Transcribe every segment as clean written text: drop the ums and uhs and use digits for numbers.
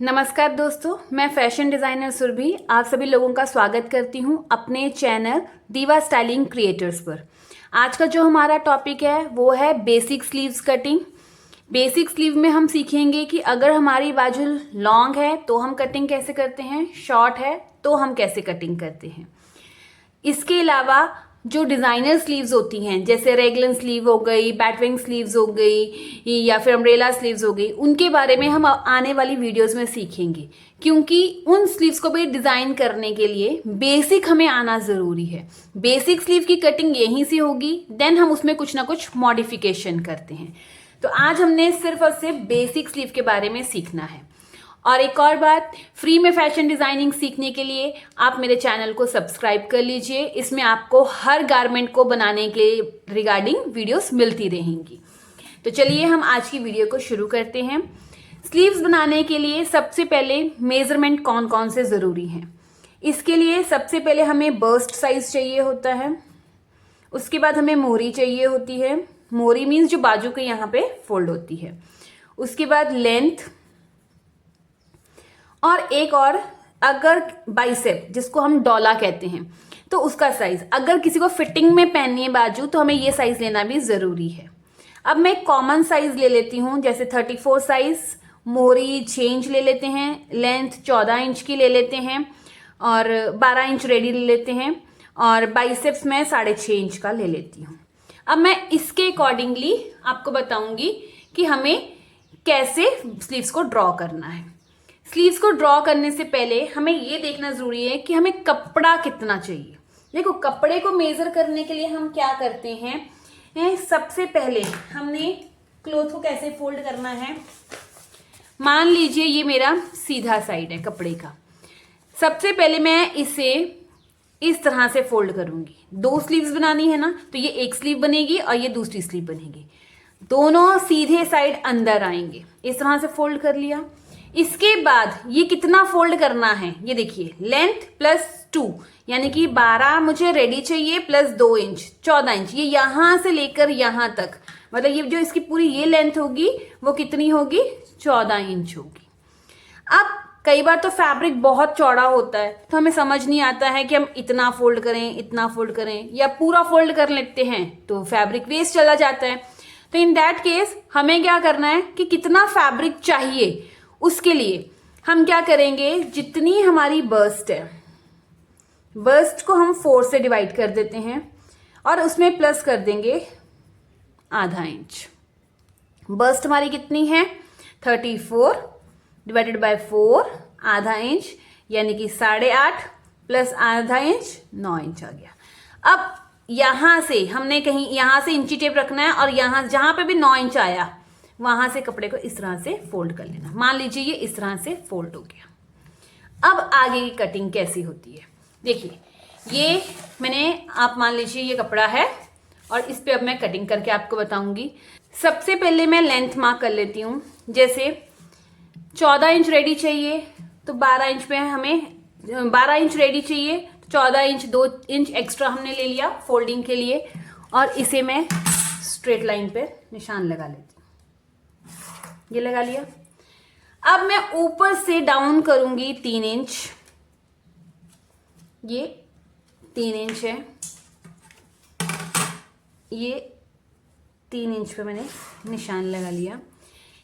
नमस्कार दोस्तों, मैं फैशन डिज़ाइनर सुरभि आप सभी लोगों का स्वागत करती हूं अपने चैनल दीवा स्टाइलिंग क्रिएटर्स पर। आज का जो हमारा टॉपिक है वो है basic sleeves cutting. Basic sleeve में हम सीखेंगे कि अगर हमारी बाजू लॉन्ग है तो हम कटिंग कैसे करते हैं, शॉर्ट है तो हम कैसे कटिंग करते हैं। इसके अलावा जो डिज़ाइनर स्लीव्स होती हैं, जैसे रेगलन स्लीव हो गई, बैटविंग स्लीव्स हो गई या फिर अम्ब्रेला स्लीव्स हो गई, उनके बारे में हम आने वाली वीडियोस में सीखेंगे, क्योंकि उन स्लीव्स को भी डिज़ाइन करने के लिए बेसिक हमें आना ज़रूरी है। बेसिक स्लीव की कटिंग यहीं से होगी, देन हम उसमें कुछ ना कुछ मॉडिफिकेशन करते हैं। तो आज हमने सिर्फ और सिर्फ बेसिक स्लीव के बारे में सीखना है। और एक और बात, फ्री में फैशन डिजाइनिंग सीखने के लिए आप मेरे चैनल को सब्सक्राइब कर लीजिए। इसमें आपको हर गारमेंट को बनाने के रिगार्डिंग वीडियोस मिलती रहेंगी। तो चलिए हम आज की वीडियो को शुरू करते हैं। स्लीव्स बनाने के लिए सबसे पहले मेजरमेंट कौन कौन से ज़रूरी हैं। इसके लिए सबसे पहले हमें बर्स्ट साइज चाहिए होता है। उसके बाद हमें मोहरी चाहिए होती है। मोहरी मीन्स जो बाजू के यहाँ पे फोल्ड होती है। उसके बाद लेंथ, और एक और, अगर बाइसेप जिसको हम डोला कहते हैं तो उसका साइज, अगर किसी को फिटिंग में पहननी है बाजू तो हमें ये साइज लेना भी जरूरी है। अब मैं कॉमन साइज ले लेती हूँ, जैसे 34 साइज। मोहरी 6 इंच ले लेते हैं, लेंथ 14 इंच की ले लेते हैं, और 12 इंच रेडी ले लेते हैं, और बाइसेप्स मैं 6.5 इंच का ले लेती हूँ। अब मैं इसके अकॉर्डिंगली आपको बताऊंगी कि हमें कैसे स्लीव्स को ड्रॉ करना है। स्लीव्स को ड्रॉ करने से पहले हमें ये देखना जरूरी है कि हमें कपड़ा कितना चाहिए। देखो, कपड़े को मेजर करने के लिए हम क्या करते हैं, सबसे पहले हमने क्लॉथ को कैसे फोल्ड करना है। मान लीजिए ये मेरा सीधा साइड है कपड़े का। सबसे पहले मैं इसे इस तरह से फोल्ड करूंगी। 2 स्लीव्स बनानी है ना, तो ये एक स्लीव बनेगी और ये दूसरी स्लीव बनेगी। दोनों सीधे साइड अंदर आएंगे। इस तरह से फोल्ड कर लिया। इसके बाद ये कितना फोल्ड करना है, ये देखिए, लेंथ +2 यानी कि 12 मुझे रेडी चाहिए, प्लस 2 इंच 14 इंच। ये यहां से लेकर यहां तक, मतलब ये जो इसकी पूरी ये लेंथ होगी वो कितनी होगी, 14 इंच होगी। अब कई बार तो फैब्रिक बहुत चौड़ा होता है तो हमें समझ नहीं आता है कि हम इतना फोल्ड करें, इतना फोल्ड करें, या पूरा फोल्ड कर लेते हैं तो फैब्रिक वेस्ट चला जाता है। तो इन दैट केस हमें क्या करना है कि कितना फैब्रिक चाहिए, उसके लिए हम क्या करेंगे, जितनी हमारी बर्स्ट है, बर्स्ट को हम 4 से डिवाइड कर देते हैं और उसमें प्लस कर देंगे ½ इंच। बर्स्ट हमारी कितनी है, 34 डिवाइडेड बाय 4, ½ इंच, यानी कि 8.5 प्लस ½ इंच, 9 इंच आ गया। अब यहां से हमने कहीं यहां से इंची टेप रखना है और यहां जहां पे भी 9 इंच आया वहां से कपड़े को इस तरह से फोल्ड कर लेना। मान लीजिए ये इस तरह से फोल्ड हो गया। अब आगे की कटिंग कैसी होती है, देखिए, ये मैंने, आप मान लीजिए ये कपड़ा है और इस पे अब मैं कटिंग करके आपको बताऊंगी। सबसे पहले मैं लेंथ मार्क कर लेती हूँ। जैसे 14 इंच रेडी चाहिए तो 12 इंच पे हमें 12 इंच रेडी चाहिए, 14 इंच 2 इंच एक्स्ट्रा हमने ले लिया फोल्डिंग के लिए, और इसे मैं स्ट्रेट लाइन पे निशान लगा लेती हूँ। ये लगा लिया। अब मैं ऊपर से डाउन करूंगी 3 इंच। ये 3 इंच है, ये 3 इंच पे मैंने निशान लगा लिया।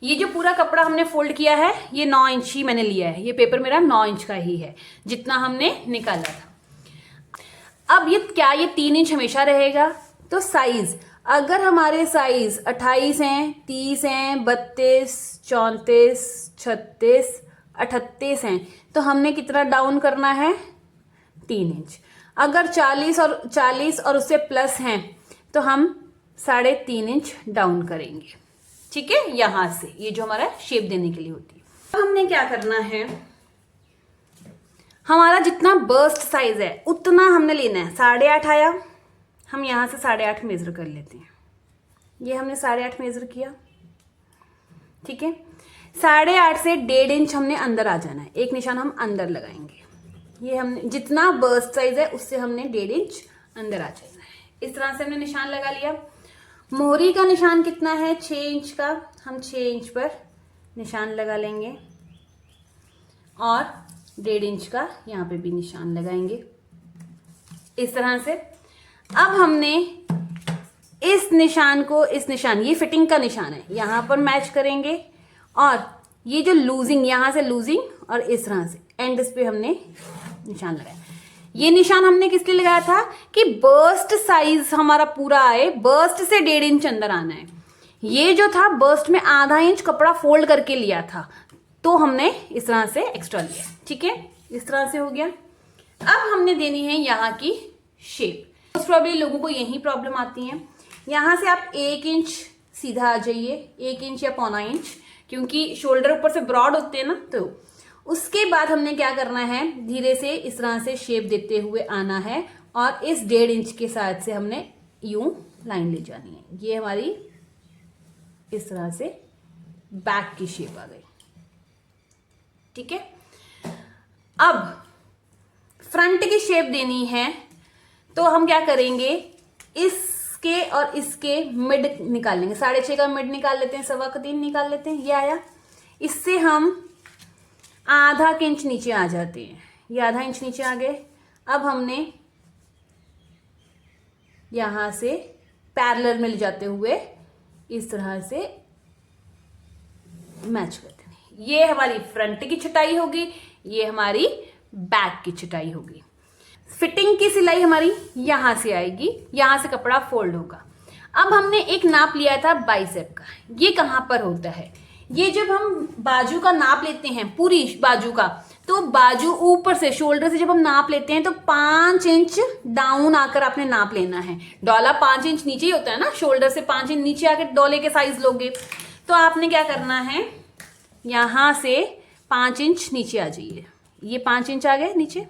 ये जो पूरा कपड़ा हमने फोल्ड किया है ये 9 इंच ही मैंने लिया है। ये पेपर मेरा 9 इंच का ही है जितना हमने निकाला था। अब ये 3 इंच हमेशा रहेगा। तो साइज, अगर हमारे साइज 28 हैं, 30 हैं, 32, 34, 36, 38 हैं, तो हमने कितना डाउन करना है, 3 इंच। अगर 40 और उससे प्लस हैं तो हम 3.5 इंच डाउन करेंगे। ठीक है, यहां से ये जो हमारा शेप देने के लिए होती है। अब हमने क्या करना है, हमारा जितना बर्स्ट साइज है उतना हमने लेना है। 8.5 आया, हम यहां से 8.5 मेजर कर लेते हैं। ये हमने 8.5 मेजर किया, ठीक है। 8.5 से 1.5 इंच हमने अंदर आ जाना है। एक निशान हम अंदर लगाएंगे। ये हमने जितना बर्स्ट साइज है उससे हमने 1.5 इंच अंदर आ जाना है। इस तरह से हमने निशान लगा लिया। मोहरी का निशान कितना है, 6 इंच का, हम 6 इंच पर निशान लगा लेंगे। और 1.5 इंच का यहाँ पे भी निशान लगाएंगे इस तरह से। अब हमने इस निशान को, इस निशान, ये फिटिंग का निशान है, यहाँ पर मैच करेंगे और ये जो लूजिंग, यहाँ से लूजिंग और इस तरह से एंड इस पे हमने निशान लगाया। ये निशान हमने किस लिए लगाया था कि बर्स्ट साइज हमारा पूरा आए, बर्स्ट से 1.5 इंच अंदर आना है। ये जो था बर्स्ट में आधा इंच कपड़ा फोल्ड करके लिया था, तो हमने इस तरह से एक्स्ट्रा लिया। ठीक है, इस तरह से हो गया। अब हमने देनी है यहाँ की शेप। मोस्ट प्रॉब्ली लोगों को यही प्रॉब्लम आती है। यहाँ से आप 1 इंच सीधा आ जाइए, 1 इंच या 1.25 इंच, क्योंकि शोल्डर ऊपर से ब्रॉड होते हैं ना। तो उसके बाद हमने क्या करना है, धीरे से इस तरह से शेप देते हुए आना है और इस 1.5 इंच के साथ से हमने यूं लाइन ले जानी है। ये हमारी इस तरह से बैक की शेप आ गई। ठीक है, अब फ्रंट की शेप देनी है, तो हम क्या करेंगे, इसके और इसके मिड निकालेंगे। 6.5 का मिड निकाल लेते हैं, 3.25 निकाल लेते हैं, ये आया। इससे हम आधा इंच नीचे आ जाते हैं, ये आधा इंच नीचे आ गए। अब हमने यहां से पैरेलल में ले जाते हुए इस तरह से मैच करते हैं। ये हमारी फ्रंट की छटाई होगी, ये हमारी बैक की छटाई होगी। फिटिंग की सिलाई हमारी यहां से आएगी, यहां से कपड़ा फोल्ड होगा। अब हमने एक नाप लिया था बाइसेप का। ये कहां पर होता है, ये जब हम बाजू का नाप लेते हैं, पूरी बाजू का, तो बाजू ऊपर से शोल्डर से जब हम नाप लेते हैं तो 5 इंच डाउन आकर आपने नाप लेना है। डोला 5 इंच नीचे ही होता है ना, शोल्डर से 5 इंच नीचे आकर डोले के साइज लोगे। तो आपने क्या करना है, यहां से 5 इंच नीचे आ जाइए। ये 5 इंच आ गए नीचे।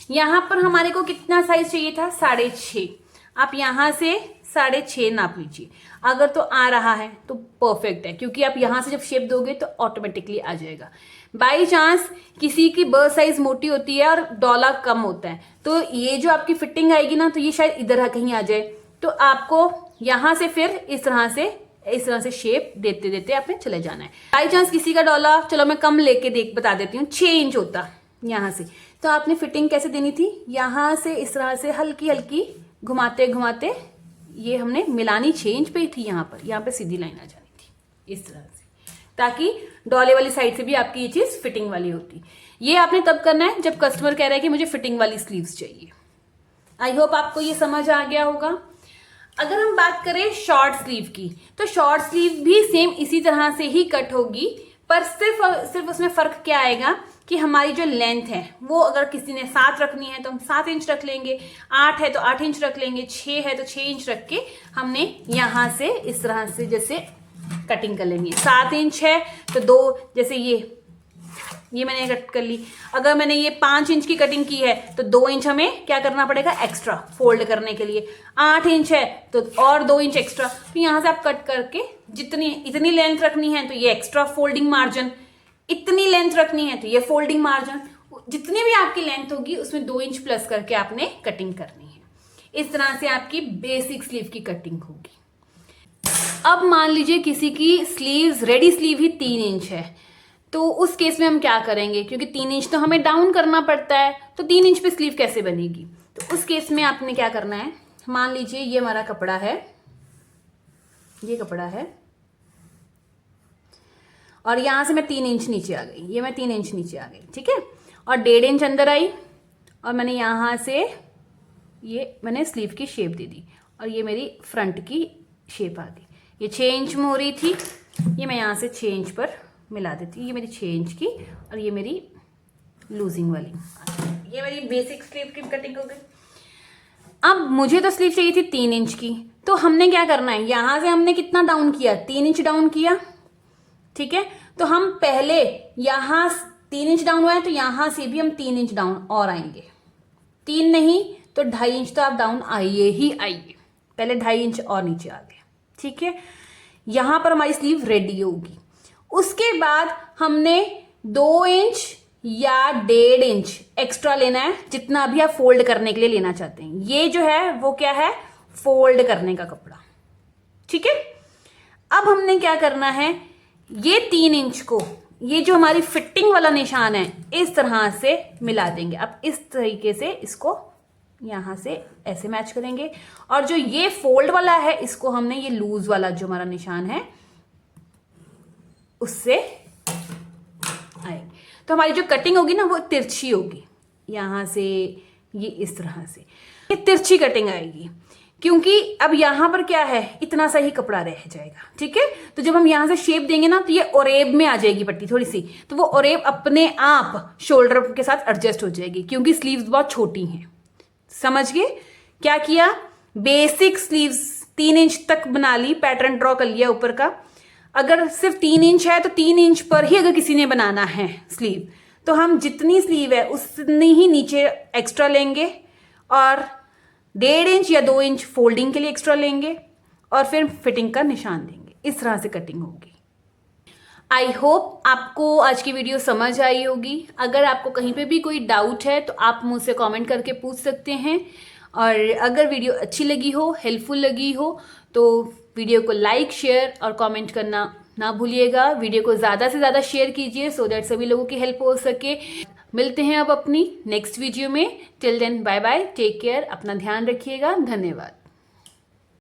यहां पर हमारे को कितना साइज चाहिए था, 6.5। आप यहां से 6.5 नाप लीजिए। अगर तो आ रहा है तो परफेक्ट है, क्योंकि आप यहां से जब शेप दोगे तो ऑटोमेटिकली आ जाएगा। बाई चांस किसी की बर्स्ट साइज मोटी होती है और डोला कम होता है, तो ये जो आपकी फिटिंग आएगी ना, तो ये शायद इधर कहीं आ जाए। तो आपको यहां से फिर इस तरह से शेप देते देते आपने चले जाना है। बाई चांस किसी का डोला, चलो मैं कम लेके बता देती हूँ, 6 इंच होता यहां से, तो आपने फिटिंग कैसे देनी थी, यहां से इस तरह से हल्की हल्की घुमाते घुमाते, ये हमने मिलानी 6 इंच पे ही थी, यहाँ पे सीधी लाइन आ जानी थी इस तरह से, ताकि डोले वाली साइड से भी आपकी ये चीज फिटिंग वाली होती। ये आपने तब करना है जब कस्टमर कह रहा है कि मुझे फिटिंग वाली स्लीव्स चाहिए। आई होप आपको ये समझ आ गया होगा। अगर हम बात करें शॉर्ट स्लीव की, तो शॉर्ट स्लीव भी सेम इसी तरह से ही कट होगी, पर सिर्फ उसमें फर्क क्या आएगा कि हमारी जो लेंथ है वो, अगर किसी ने 7 रखनी है तो हम 7 इंच रख लेंगे, 8 है तो 8 इंच रख लेंगे, 6 है तो 6 इंच रख के हमने यहां से इस तरह से जैसे कटिंग कर लेंगे। 7 इंच है तो 2, जैसे ये मैंने कट कर ली। अगर मैंने ये 5 इंच की कटिंग की है तो 2 इंच हमें क्या करना पड़ेगा एक्स्ट्रा फोल्ड करने के लिए। 8 इंच है तो और 2 इंच एक्स्ट्रा। तो यहां से आप कट करके इतनी लेंथ रखनी है तो ये एक्स्ट्रा फोल्डिंग मार्जिन, इतनी लेंथ रखनी है तो ये फोल्डिंग मार्जिन, जितनी भी आपकी लेंथ होगी उसमें 2 इंच प्लस करके आपने कटिंग करनी है। इस तरह से आपकी बेसिक स्लीव की कटिंग होगी। अब मान लीजिए किसी की स्लीव्स, रेडी स्लीव ही 3 इंच है, तो उस केस में हम क्या करेंगे, क्योंकि 3 इंच तो हमें डाउन करना पड़ता है, तो 3 इंच पे स्लीव कैसे बनेगी। तो उस केस में आपने क्या करना है, मान लीजिए ये हमारा कपड़ा है, ये कपड़ा है और यहां से मैं 3 इंच नीचे आ गई, ये मैं 3 इंच नीचे आ गई, ठीक है, और 1.5 इंच अंदर आई और मैंने यहां से ये मैंने स्लीव की शेप दे दी और ये मेरी फ्रंट की शेप आ गई। ये 6 इंच में हो रही थी, ये मैं यहां से 6 इंच पर मिला देती हूँ, ये मेरी 6 इंच की और ये मेरी लूजिंग वाली, ये मेरी बेसिक स्लीव की कटिंग हो गई। अब मुझे तो स्लीव चाहिए थी 3 इंच की, तो हमने क्या करना है, यहां से हमने कितना डाउन किया, 3 इंच डाउन किया, ठीक है। तो हम पहले यहां 3 इंच डाउन हुआ है तो यहां से भी हम 3 इंच डाउन और आएंगे, 3 नहीं तो 2.5 इंच तो आप डाउन आइए ही आइए, पहले 2.5 इंच और नीचे आ गए, ठीक है। यहां पर हमारी स्लीव रेडी होगी। उसके बाद हमने 2 इंच या 1.5 इंच एक्स्ट्रा लेना है, जितना भी आप फोल्ड करने के लिए लेना चाहते हैं। ये जो है वो क्या है, फोल्ड करने का कपड़ा, ठीक है। अब हमने क्या करना है, ये 3 इंच को ये जो हमारी फिटिंग वाला निशान है इस तरह से मिला देंगे। अब इस तरीके से इसको यहाँ से ऐसे मैच करेंगे, और जो ये फोल्ड वाला है इसको हमने ये लूज वाला जो हमारा निशान है उससे आएगी। तो हमारी जो कटिंग होगी ना वो तिरछी होगी, यहाँ से ये इस तरह से ये तिरछी कटिंग आएगी, क्योंकि अब यहाँ पर क्या है, इतना सा ही कपड़ा रह जाएगा। ठीक है, तो जब हम यहाँ से शेप देंगे ना तो ये ओरेब में आ जाएगी पट्टी थोड़ी सी, तो वो ओरेब अपने आप शोल्डर के साथ एडजस्ट हो जाएगी, क्योंकि स्लीव्स बहुत छोटी हैं। समझ गए क्या किया? बेसिक स्लीव्स 3 इंच तक बना ली, पैटर्न ड्रॉ कर लिया ऊपर का। अगर सिर्फ 3 इंच है तो 3 इंच पर ही अगर किसी ने बनाना है स्लीव, तो हम जितनी स्लीव है उतनी ही नीचे एक्स्ट्रा लेंगे, और 1.5 इंच या 2 इंच फोल्डिंग के लिए एक्स्ट्रा लेंगे, और फिर फिटिंग का निशान देंगे। इस तरह से कटिंग होगी। आई होप आपको आज की वीडियो समझ आई होगी। अगर आपको कहीं पे भी कोई डाउट है तो आप मुझसे कमेंट करके पूछ सकते हैं, और अगर वीडियो अच्छी लगी हो, हेल्पफुल लगी हो, तो वीडियो को लाइक, शेयर और कमेंट करना ना भूलिएगा। वीडियो को ज़्यादा से ज़्यादा शेयर कीजिए सो दैट सभी लोगों की हेल्प हो सके। मिलते हैं अब अपनी नेक्स्ट वीडियो में। Till then bye bye, take care, अपना ध्यान रखिएगा। धन्यवाद।